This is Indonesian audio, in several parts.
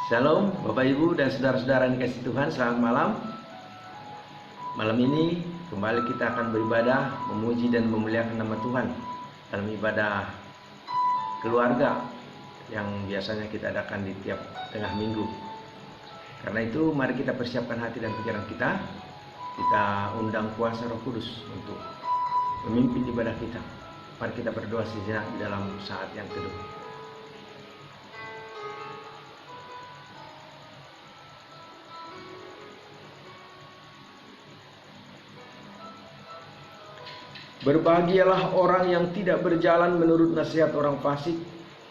Shalom Bapak Ibu dan saudara-saudara yang dikasihi Tuhan, selamat malam. Malam ini kembali kita akan beribadah, memuji dan memuliakan nama Tuhan dalam ibadah keluarga yang biasanya kita adakan di tiap tengah minggu. Karena itu mari kita persiapkan hati dan pikiran kita. Kita undang kuasa Roh Kudus untuk memimpin ibadah kita. Mari kita berdoa sejenak di dalam saat yang teduh. Berbahagialah orang yang tidak berjalan menurut nasihat orang fasik,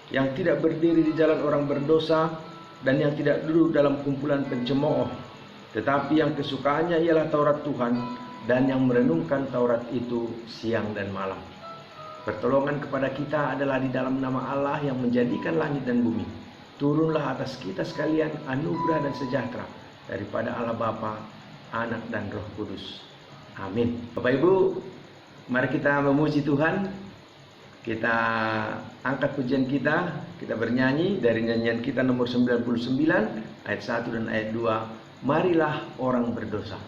yang tidak berdiri di jalan orang berdosa, dan yang tidak duduk dalam kumpulan pencemooh. Tetapi yang kesukaannya ialah Taurat Tuhan, dan yang merenungkan Taurat itu siang dan malam. Pertolongan kepada kita adalah di dalam nama Allah yang menjadikan langit dan bumi. Turunlah atas kita sekalian anugerah dan sejahtera daripada Allah Bapa, Anak dan Roh Kudus. Amin. Bapak Ibu, mari kita memuji Tuhan. Kita angkat pujian kita bernyanyi dari nyanyian kita nomor 99 ayat 1 dan ayat 2. Marilah orang berdosa.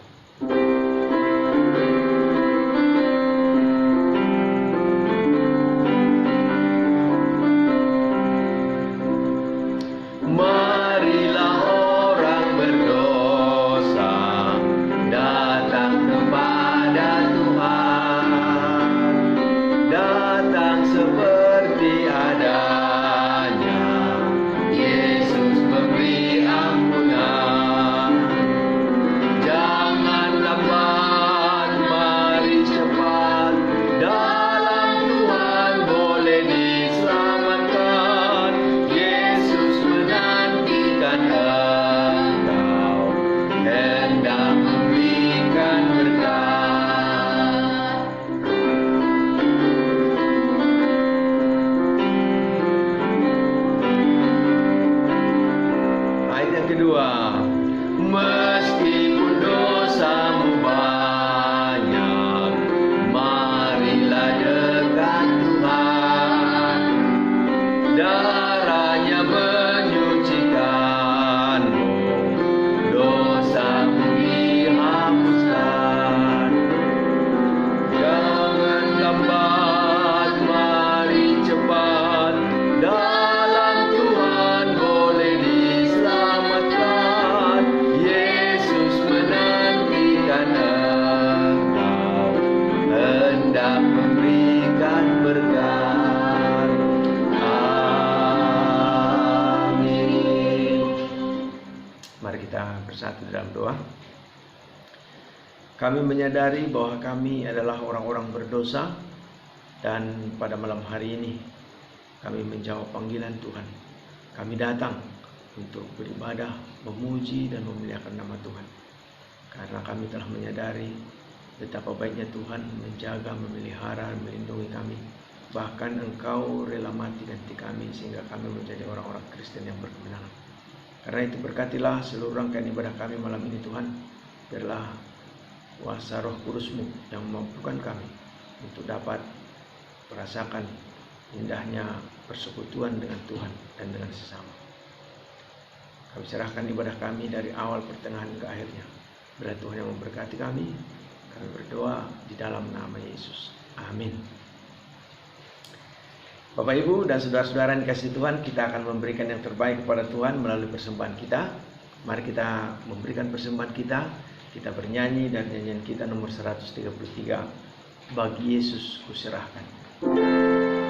Bersatu dalam doa. Kami menyadari bahwa kami adalah orang-orang berdosa, dan pada malam hari ini kami menjawab panggilan Tuhan. Kami datang untuk beribadah, memuji dan memuliakan nama Tuhan. Karena kami telah menyadari betapa baiknya Tuhan menjaga, memelihara, melindungi kami. Bahkan Engkau rela mati ganti kami sehingga kami menjadi orang-orang Kristen yang berkemenangan. Karena itu berkatilah seluruh rangkaian ibadah kami malam ini Tuhan. Biarlah kuasa Roh Kudus-Mu yang memampukan kami untuk dapat merasakan indahnya persekutuan dengan Tuhan dan dengan sesama. Kami serahkan ibadah kami dari awal, pertengahan ke akhirnya. Biarlah Tuhan yang memberkati kami. Kami berdoa di dalam nama Yesus. Amin. Bapak Ibu dan saudara-saudara yang dikasihi Tuhan, kita akan memberikan yang terbaik kepada Tuhan melalui persembahan kita. Mari kita memberikan persembahan kita. Kita bernyanyi dan nyanyian kita nomor 133. Bagi Yesus kuserahkan. Oh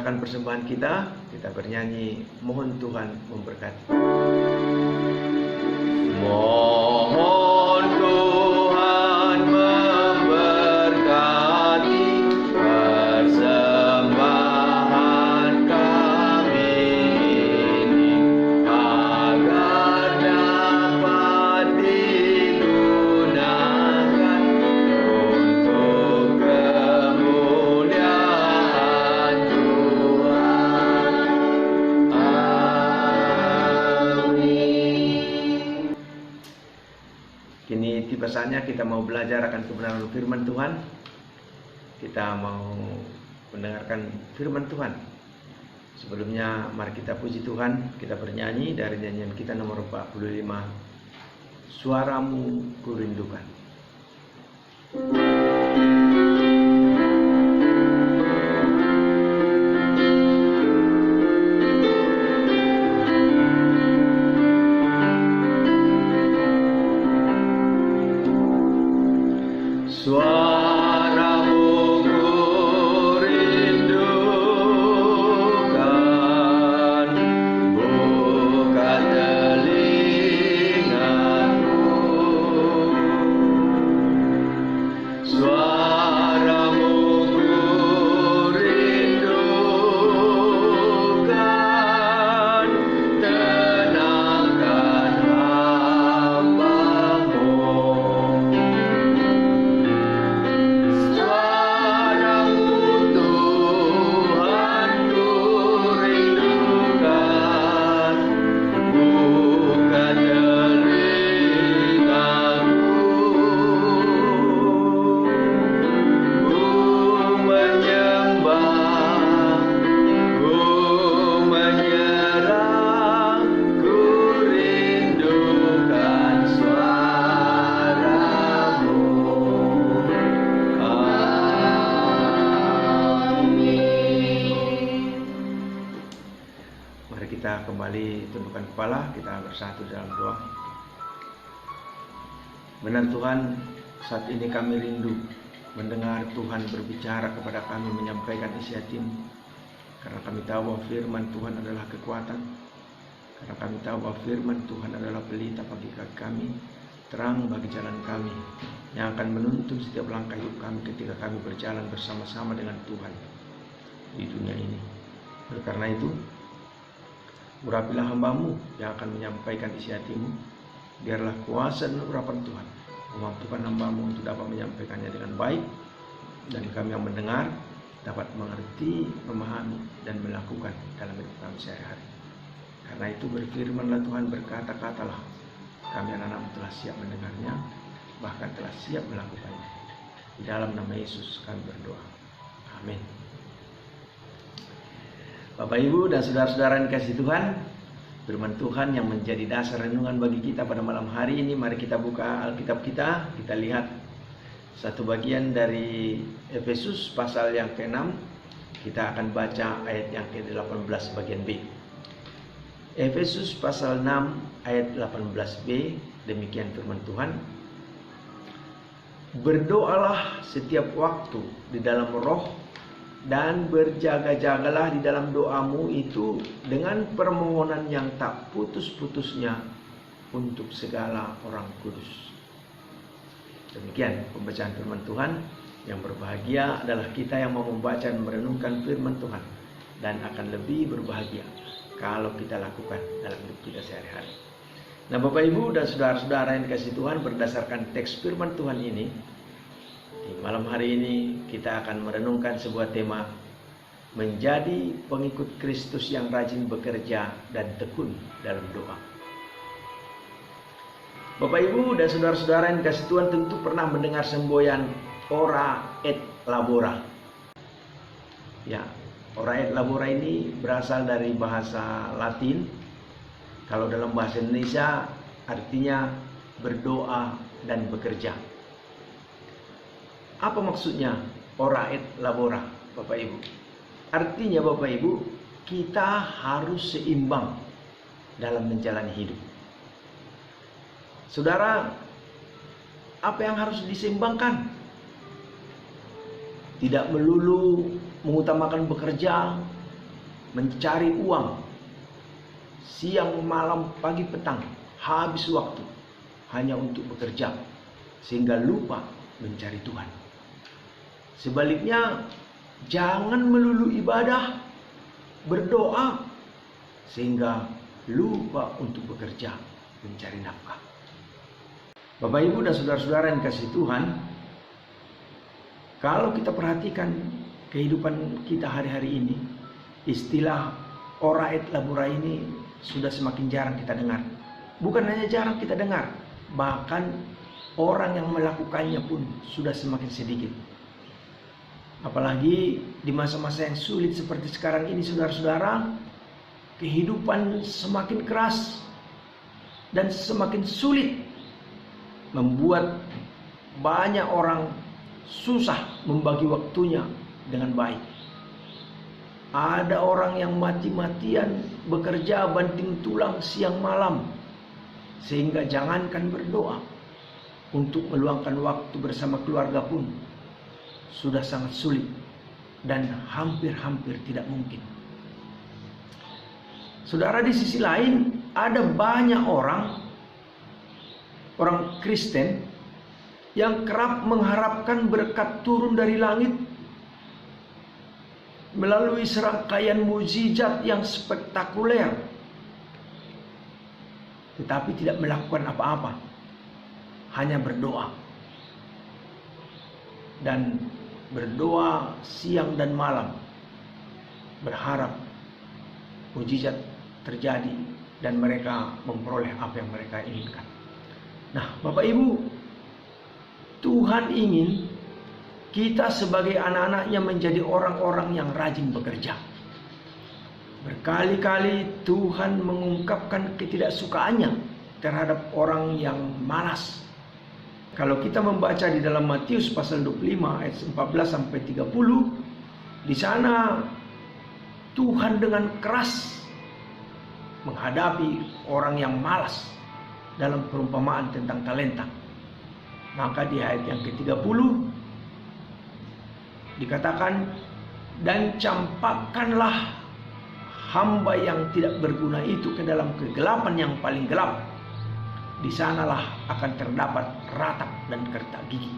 serahkan persembahan kita, kita bernyanyi, mohon Tuhan memberkati. Mohon Tuhan memberkati persembahan kami ini, agar dapat digunakan untuk kemuliaan Tuhan. Amin. Kini tiba saatnya kita mau belajar akan kebenaran firman Tuhan. Kita mau mendengarkan firman Tuhan. Sebelumnya mari kita puji Tuhan. Kita bernyanyi dari nyanyian kita nomor 45, Suaramu Kurindukan. Suaramu kurindukan, buka telingaku. Suaramu kurindukan, tenangkan hamba-Mu. Kita kembali tundukkan kepala, kita bersatu dalam doa. Benar Tuhan, saat ini kami rindu mendengar Tuhan berbicara kepada kami, menyampaikan isi hati-Mu. Karena kami tahu bahwa firman Tuhan adalah kekuatan. Karena kami tahu bahwa firman Tuhan adalah pelita bagi kaki kami, terang bagi jalan kami, yang akan menuntun setiap langkah hidup kami ketika kami berjalan bersama-sama dengan Tuhan di dunia ini. Oleh karena itu, urapilah hamba-Mu yang akan menyampaikan isi hati-Mu. Biarlah kuasa dan urapan Tuhan memampukan hamba-Mu untuk dapat menyampaikannya dengan baik, dan kami yang mendengar dapat mengerti, memahami, dan melakukan dalam hidup kami sehari-hari. Karena itu berfirmanlah Tuhan, berkata-katalah, kami anak-anak-Mu telah siap mendengarnya, bahkan telah siap melakukannya. Di dalam nama Yesus kami berdoa. Amin. Bapak, Ibu, dan saudara-saudara yang dikasihi Tuhan, firman Tuhan yang menjadi dasar renungan bagi kita pada malam hari ini. Mari kita buka Alkitab kita. Kita lihat satu bagian dari Efesus pasal yang ke-6. Kita akan baca ayat yang ke-18 bagian B. Efesus pasal 6 ayat 18b. Demikian firman Tuhan. Berdoalah setiap waktu di dalam roh, dan berjaga-jagalah di dalam doamu itu dengan permohonan yang tak putus-putusnya untuk segala orang kudus. Demikian pembacaan firman Tuhan. Yang berbahagia adalah kita yang mau membaca dan merenungkan firman Tuhan, dan akan lebih berbahagia kalau kita lakukan dalam hidup kita sehari-hari. Nah, Bapak, Ibu, dan saudara-saudara yang dikasihi Tuhan, berdasarkan teks firman Tuhan ini, di malam hari ini kita akan merenungkan sebuah tema, menjadi pengikut Kristus yang rajin bekerja dan tekun dalam doa. Bapak, Ibu, dan saudara-saudara yang dikasihi Tuhan tentu pernah mendengar semboyan ora et labora. Ya, ora et labora ini berasal dari bahasa Latin. Kalau dalam bahasa Indonesia artinya berdoa dan bekerja. Apa maksudnya ora et labora, Bapak Ibu? Artinya, Bapak Ibu, kita harus seimbang dalam menjalani hidup. Saudara, apa yang harus diseimbangkan? Tidak melulu mengutamakan bekerja, mencari uang, siang, malam, pagi, petang, habis waktu hanya untuk bekerja, sehingga lupa mencari Tuhan. Sebaliknya, jangan melulu ibadah, berdoa, sehingga lupa untuk bekerja, mencari nafkah. Bapak, Ibu, dan saudara-saudara yang kasih Tuhan, kalau kita perhatikan kehidupan kita hari-hari ini, istilah ora et labora ini sudah semakin jarang kita dengar. Bukan hanya jarang kita dengar, bahkan orang yang melakukannya pun sudah semakin sedikit. Apalagi di masa-masa yang sulit seperti sekarang ini, saudara-saudara, kehidupan semakin keras dan semakin sulit, membuat banyak orang susah membagi waktunya dengan baik. Ada orang yang mati-matian bekerja banting tulang siang malam, sehingga jangankan berdoa, untuk meluangkan waktu bersama keluarga pun sudah sangat sulit dan hampir-hampir tidak mungkin. Saudara, di sisi lain ada banyak orang Kristen yang kerap mengharapkan berkat turun dari langit melalui serangkaian mukjizat yang spektakuler, tetapi tidak melakukan apa-apa, hanya berdoa. Dan berdoa siang dan malam, berharap mukjizat terjadi dan mereka memperoleh apa yang mereka inginkan. Nah, Bapak Ibu, Tuhan ingin kita sebagai anak-anaknya menjadi orang-orang yang rajin bekerja. Berkali-kali Tuhan mengungkapkan ketidaksukaannya terhadap orang yang malas. Kalau kita membaca di dalam Matius pasal 25 ayat 14 sampai 30, di sana Tuhan dengan keras menghadapi orang yang malas dalam perumpamaan tentang talenta. Maka di ayat yang ke-30 dikatakan, dan campakkanlah hamba yang tidak berguna itu ke dalam kegelapan yang paling gelap. Di sanalah akan terdapat ratap dan kertak gigi.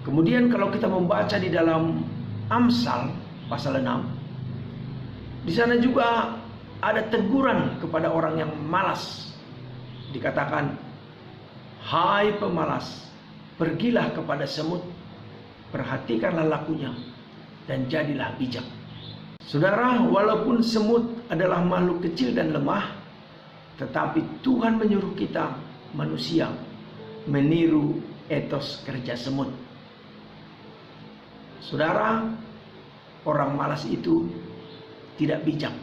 Kemudian kalau kita membaca di dalam Amsal pasal 6, di sana juga ada teguran kepada orang yang malas. Dikatakan, hai pemalas, pergilah kepada semut, perhatikanlah lakunya, dan jadilah bijak. Saudara, walaupun semut adalah makhluk kecil dan lemah, tetapi Tuhan menyuruh kita manusia meniru etos kerja semut. Saudara, orang malas itu tidak bijak.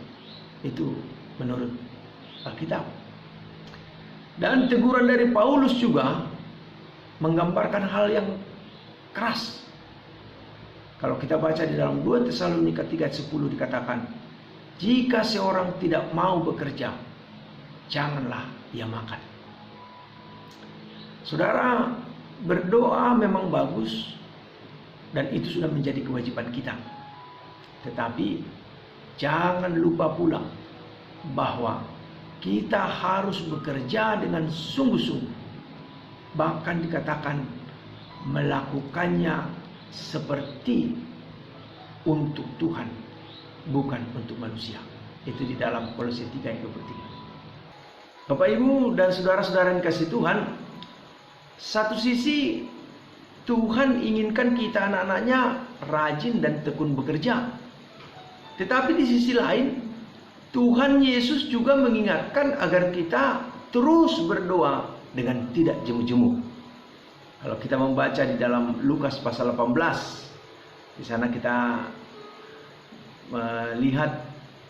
Itu menurut Alkitab. Dan teguran dari Paulus juga menggambarkan hal yang keras. Kalau kita baca di dalam 2 Tesalonika 3:10 dikatakan, jika seorang tidak mau bekerja, janganlah ia makan. Saudara, berdoa memang bagus dan itu sudah menjadi kewajiban kita. Tetapi jangan lupa pula bahwa kita harus bekerja dengan sungguh-sungguh. Bahkan dikatakan melakukannya seperti untuk Tuhan, bukan untuk manusia. Itu di dalam Kolose 3 ayat 23. Bapak, Ibu, dan saudara-saudara yang kasih Tuhan, satu sisi Tuhan inginkan kita anak-anaknya rajin dan tekun bekerja. Tetapi di sisi lain, Tuhan Yesus juga mengingatkan agar kita terus berdoa dengan tidak jemu-jemu. Kalau kita membaca di dalam Lukas pasal 18, di sana kita melihat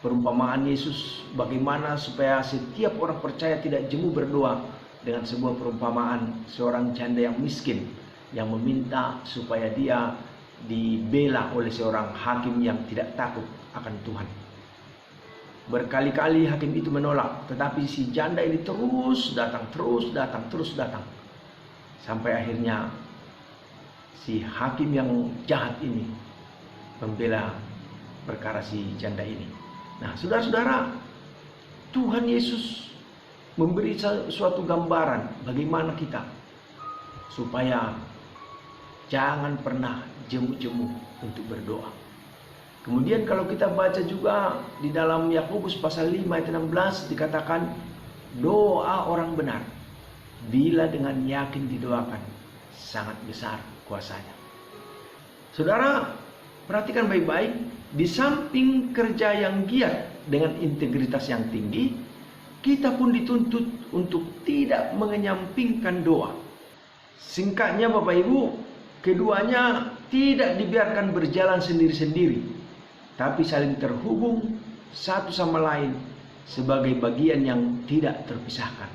perumpamaan Yesus bagaimana supaya setiap orang percaya tidak jemu berdoa, dengan sebuah perumpamaan seorang janda yang miskin yang meminta supaya dia dibela oleh seorang hakim yang tidak takut akan Tuhan. Berkali-kali hakim itu menolak, tetapi si janda ini terus datang. Sampai akhirnya si hakim yang jahat ini membela perkara si janda ini. Nah, saudara-saudara, Tuhan Yesus memberi suatu gambaran bagaimana kita supaya jangan pernah jemu-jemu untuk berdoa. Kemudian kalau kita baca juga di dalam Yakobus pasal 5 ayat 16 dikatakan doa orang benar bila dengan yakin didoakan sangat besar kuasanya. Saudara, perhatikan baik-baik, di samping kerja yang giat dengan integritas yang tinggi, kita pun dituntut untuk tidak mengenyampingkan doa. Singkatnya Bapak Ibu, keduanya tidak dibiarkan berjalan sendiri-sendiri, tapi saling terhubung satu sama lain sebagai bagian yang tidak terpisahkan.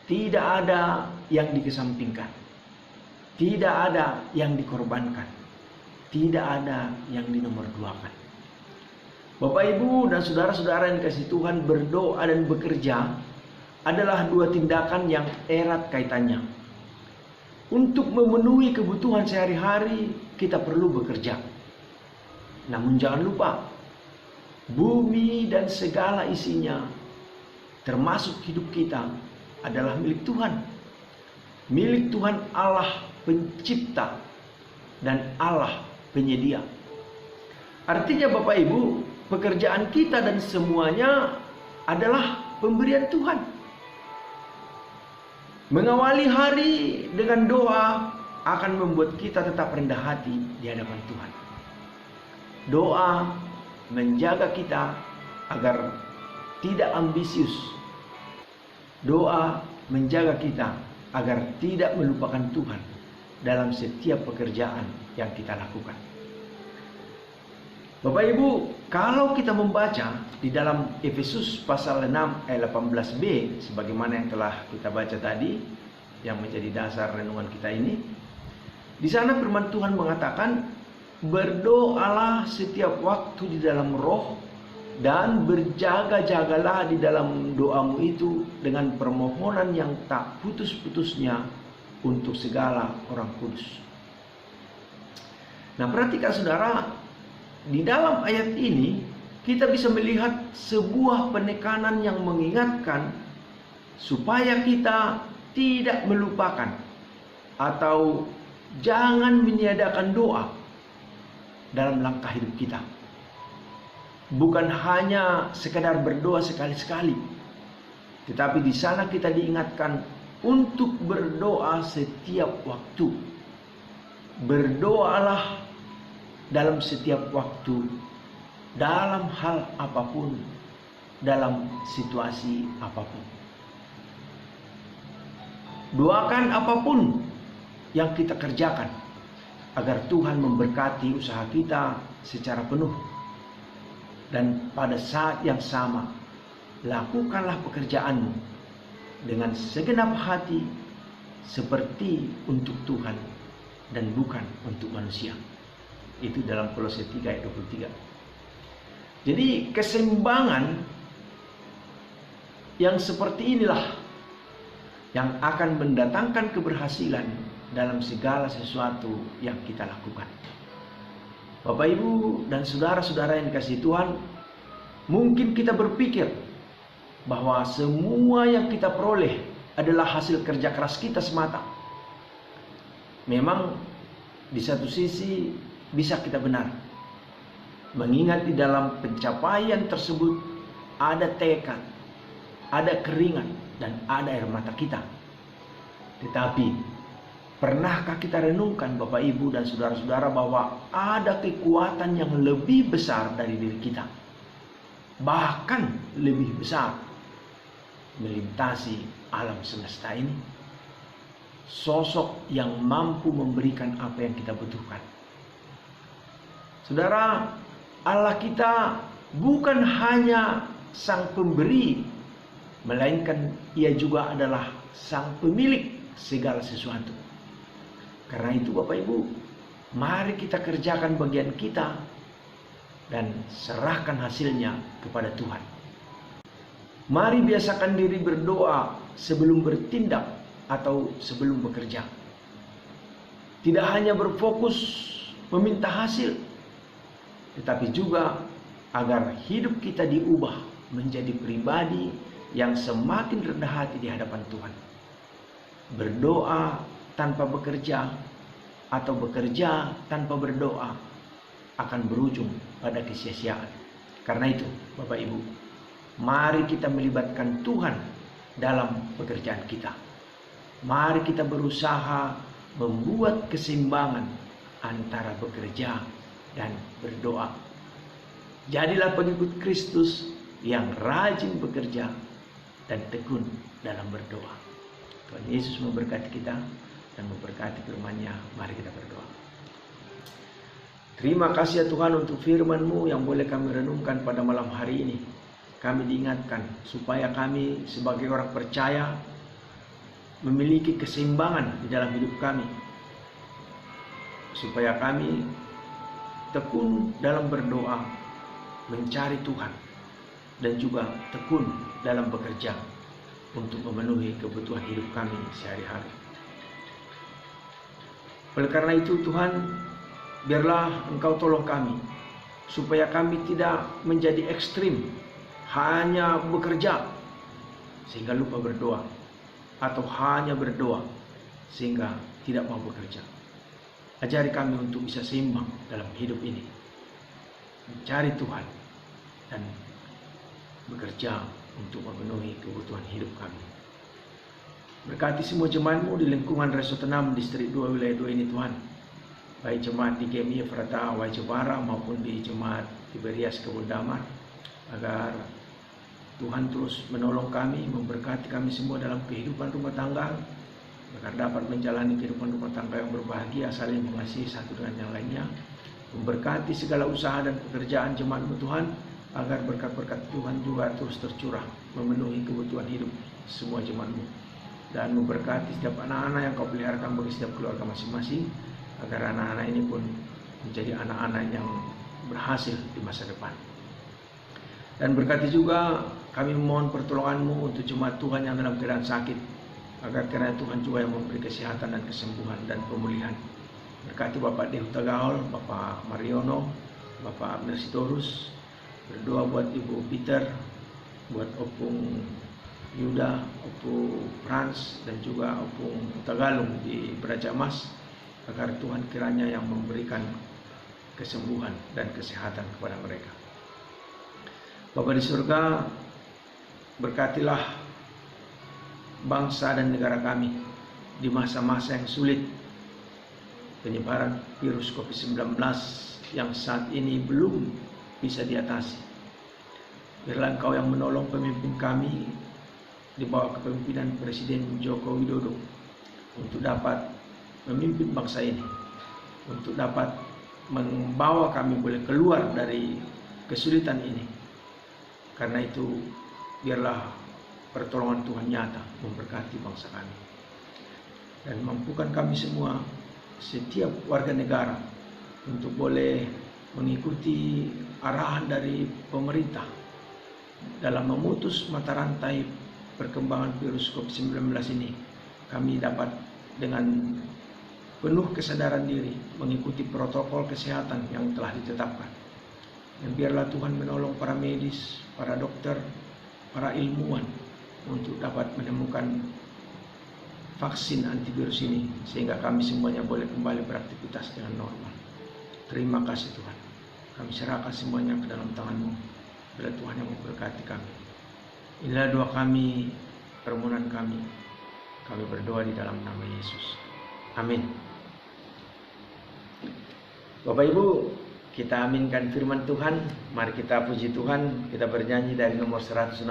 Tidak ada yang dikesampingkan, tidak ada yang dikorbankan, tidak ada yang dinomorduakan. Bapak Ibu dan saudara-saudara yang dikasihi Tuhan, berdoa dan bekerja adalah dua tindakan yang erat kaitannya. Untuk memenuhi kebutuhan sehari-hari kita perlu bekerja. Namun jangan lupa, bumi dan segala isinya, termasuk hidup kita, adalah milik Tuhan. Milik Tuhan Allah pencipta dan Allah penyedia. Artinya Bapak Ibu, pekerjaan kita dan semuanya adalah pemberian Tuhan. Mengawali hari dengan doa akan membuat kita tetap rendah hati di hadapan Tuhan. Doa menjaga kita agar tidak ambisius. Doa menjaga kita agar tidak melupakan Tuhan dalam setiap pekerjaan yang kita lakukan. Bapak Ibu, kalau kita membaca di dalam Efesus pasal 6 ayat 18b, sebagaimana yang telah kita baca tadi, yang menjadi dasar renungan kita ini, di sana firman Tuhan mengatakan, berdoalah setiap waktu di dalam roh, dan berjaga-jagalah di dalam doamu itu dengan permohonan yang tak putus-putusnya untuk segala orang kudus. Nah, perhatikan saudara, di dalam ayat ini kita bisa melihat sebuah penekanan yang mengingatkan supaya kita tidak melupakan atau jangan meniadakan doa dalam langkah hidup kita. Bukan hanya sekedar berdoa sekali-sekali, tetapi di sana kita diingatkan untuk berdoa setiap waktu. Berdoalah dalam setiap waktu, dalam hal apapun, dalam situasi apapun. Doakan apapun yang kita kerjakan agar Tuhan memberkati usaha kita secara penuh. Dan pada saat yang sama, lakukanlah pekerjaanmu dengan segenap hati seperti untuk Tuhan dan bukan untuk manusia. Itu dalam Kolose 3 ayat 23. Jadi keseimbangan yang seperti inilah yang akan mendatangkan keberhasilan dalam segala sesuatu yang kita lakukan. Bapak Ibu dan saudara-saudara yang dikasihi Tuhan, mungkin kita berpikir bahwa semua yang kita peroleh adalah hasil kerja keras kita semata. Memang di satu sisi bisa kita benar, mengingat di dalam pencapaian tersebut ada tekad, ada keringat, dan ada air mata kita. Tetapi pernahkah kita renungkan Bapak Ibu dan saudara-saudara bahwa ada kekuatan yang lebih besar dari diri kita, bahkan lebih besar, melintasi alam semesta ini, sosok yang mampu memberikan apa yang kita butuhkan. Saudara, Allah kita bukan hanya sang pemberi, melainkan Ia juga adalah sang pemilik segala sesuatu. Karena itu Bapak Ibu, mari kita kerjakan bagian kita dan serahkan hasilnya kepada Tuhan. Mari biasakan diri berdoa sebelum bertindak atau sebelum bekerja. Tidak hanya berfokus meminta hasil, tetapi juga agar hidup kita diubah menjadi pribadi yang semakin rendah hati di hadapan Tuhan. Berdoa tanpa bekerja atau bekerja tanpa berdoa akan berujung pada kesia-siaan. Karena itu, Bapak Ibu, mari kita melibatkan Tuhan dalam pekerjaan kita. Mari kita berusaha membuat keseimbangan antara bekerja dan berdoa. Jadilah pengikut Kristus yang rajin bekerja dan tekun dalam berdoa. Tuhan Yesus memberkati kita dan memberkati firman-Nya. Mari kita berdoa. Terima kasih ya Tuhan untuk firman-Mu yang boleh kami renungkan pada malam hari ini. Kami diingatkan supaya kami sebagai orang percaya memiliki keseimbangan di dalam hidup kami. Supaya kami tekun dalam berdoa, mencari Tuhan, dan juga tekun dalam bekerja untuk memenuhi kebutuhan hidup kami sehari-hari. Oleh karena itu Tuhan, biarlah Engkau tolong kami supaya kami tidak menjadi ekstrim, hanya bekerja sehingga lupa berdoa, atau hanya berdoa sehingga tidak mau bekerja. Ajari kami untuk bisa seimbang dalam hidup ini, mencari Tuhan dan bekerja untuk memenuhi kebutuhan hidup kami. Berkati semua jemaat-Mu di lingkungan Resort 6 Distrik 2 Wilayah 2 ini Tuhan, baik jemaat di GMI Efrata Waijebara maupun di jemaat Tiberias Kebun Damar, agar Tuhan terus menolong kami, memberkati kami semua dalam kehidupan rumah tangga, agar dapat menjalani kehidupan rumah tangga yang berbahagia, saling mengasihi satu dengan yang lainnya. Memberkati segala usaha dan pekerjaan jemaat-Mu Tuhan, agar berkat-berkat Tuhan juga terus tercurah memenuhi kebutuhan hidup semua jemaat-Mu. Dan memberkati setiap anak-anak yang Kau peliharakan bagi setiap keluarga masing-masing, agar anak-anak ini pun menjadi anak-anak yang berhasil di masa depan. Dan berkati juga kami memohon pertolongan-Mu untuk jemaat Tuhan yang dalam keadaan sakit, agar kiranya Tuhan juga yang memberi kesehatan dan kesembuhan dan pemulihan. Berkati Bapak Dehuta Gaul, Bapak Mariono, Bapak Abner Sitorus. Berdoa buat Ibu Peter, buat Opung Yuda, Opung Frans, dan juga Opung Tagalung di Braja Emas, agar Tuhan kiranya yang memberikan kesembuhan dan kesehatan kepada mereka. Bapa di surga, berkatilah bangsa dan negara kami di masa-masa yang sulit, penyebaran virus COVID-19 yang saat ini belum bisa diatasi. Biarlah Engkau yang menolong pemimpin kami di bawah kepemimpinan Presiden Joko Widodo untuk dapat memimpin bangsa ini, untuk dapat membawa kami boleh keluar dari kesulitan ini. Karena itu biarlah pertolongan Tuhan nyata memberkati bangsa kami, dan mampukan kami semua, setiap warga negara, untuk boleh mengikuti arahan dari pemerintah dalam memutus mata rantai perkembangan virus COVID-19 ini. Kami dapat dengan penuh kesadaran diri mengikuti protokol kesehatan yang telah ditetapkan. Dan biarlah Tuhan menolong para medis, para dokter, para ilmuwan untuk dapat menemukan vaksin antivirus ini, sehingga kami semuanya boleh kembali beraktivitas dengan normal. Terima kasih Tuhan. Kami serahkan semuanya ke dalam tangan-Mu. Biar Tuhan yang memberkati kami. Inilah doa kami, permohonan kami. Kami berdoa di dalam nama Yesus. Amin. Bapak Ibu, kita aminkan firman Tuhan. Mari kita puji Tuhan. Kita bernyanyi dari nomor 166.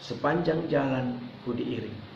Sepanjang jalan ku diiring.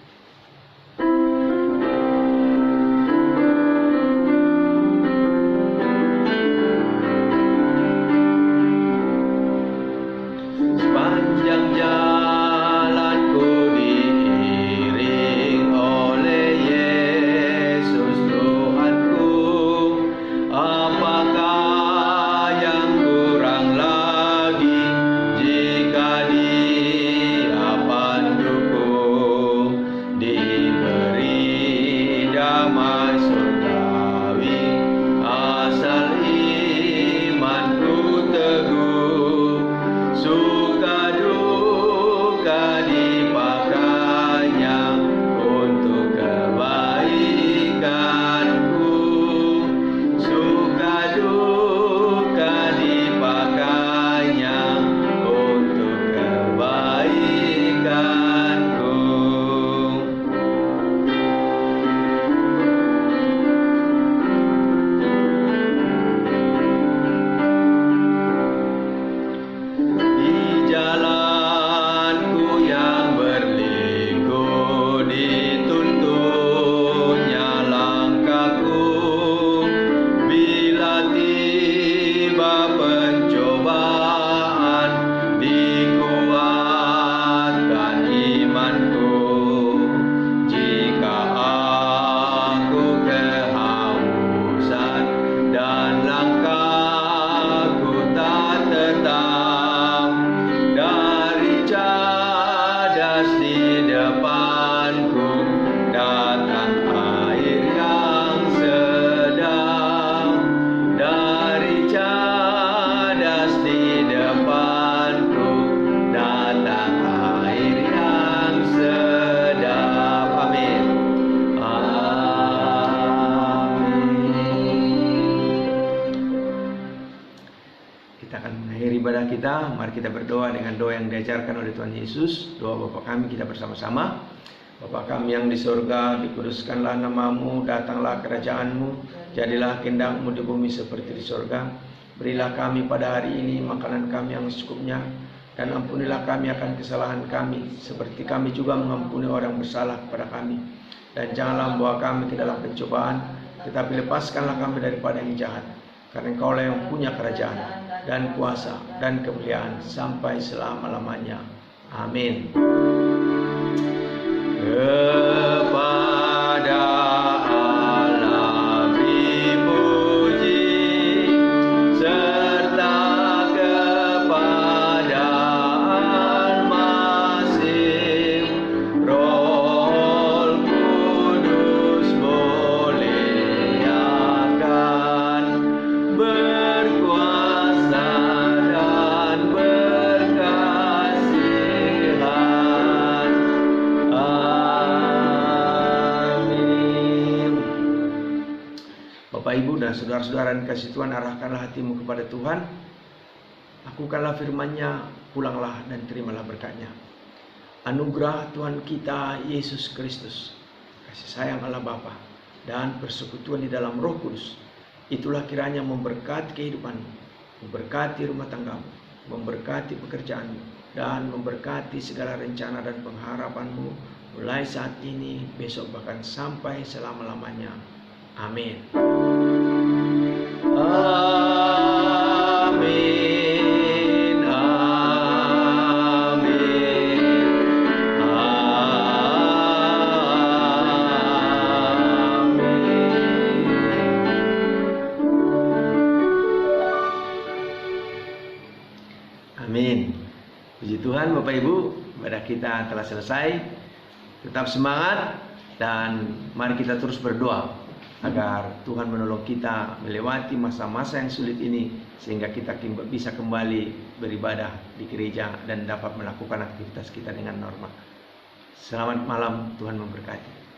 tunggal kita, mari kita berdoa dengan doa yang diajarkan oleh Tuhan Yesus. Doa Bapa kami kita bersama-sama. Bapa kami yang di surga, dikuduskanlah namamu, datanglah kerajaanmu, jadilah kehendak-mu di bumi seperti di surga. Berilah kami pada hari ini makanan kami yang secukupnya, dan ampunilah kami akan kesalahan kami, seperti kami juga mengampuni orang bersalah kepada kami. Dan janganlah membawa kami ke dalam pencobaan, tetapi lepaskanlah kami daripada yang jahat. Karena Engkaulah yang punya kerajaan, dan kuasa, dan kemuliaan, sampai selama-lamanya. Amin. Kepada Allah dipuji, serta kepada Al-Masih, Roh Kudus muliakan, berkuasa dan berkasihan. Bapak, Ibu, dan saudara-saudara yang kasih Tuhan, arahkanlah hatimu kepada Tuhan. Lakukanlah firman-Nya, pulanglah dan terimalah berkat-Nya. Anugerah Tuhan kita Yesus Kristus, kasih sayang Allah Bapa, dan persekutuan di dalam Roh Kudus, itulah kiranya memberkati kehidupanmu, memberkati rumah tanggamu, memberkati pekerjaanmu, dan memberkati segala rencana dan pengharapanmu mulai saat ini, besok, bahkan sampai selama-lamanya. Amin. Amin. Amin. Amin. Puji Tuhan, Bapak Ibu, ibadah kita telah selesai. Tetap semangat dan mari kita terus berdoa agar Tuhan menolong kita melewati masa-masa yang sulit ini, sehingga kita bisa kembali beribadah di gereja dan dapat melakukan aktivitas kita dengan normal. Selamat malam, Tuhan memberkati.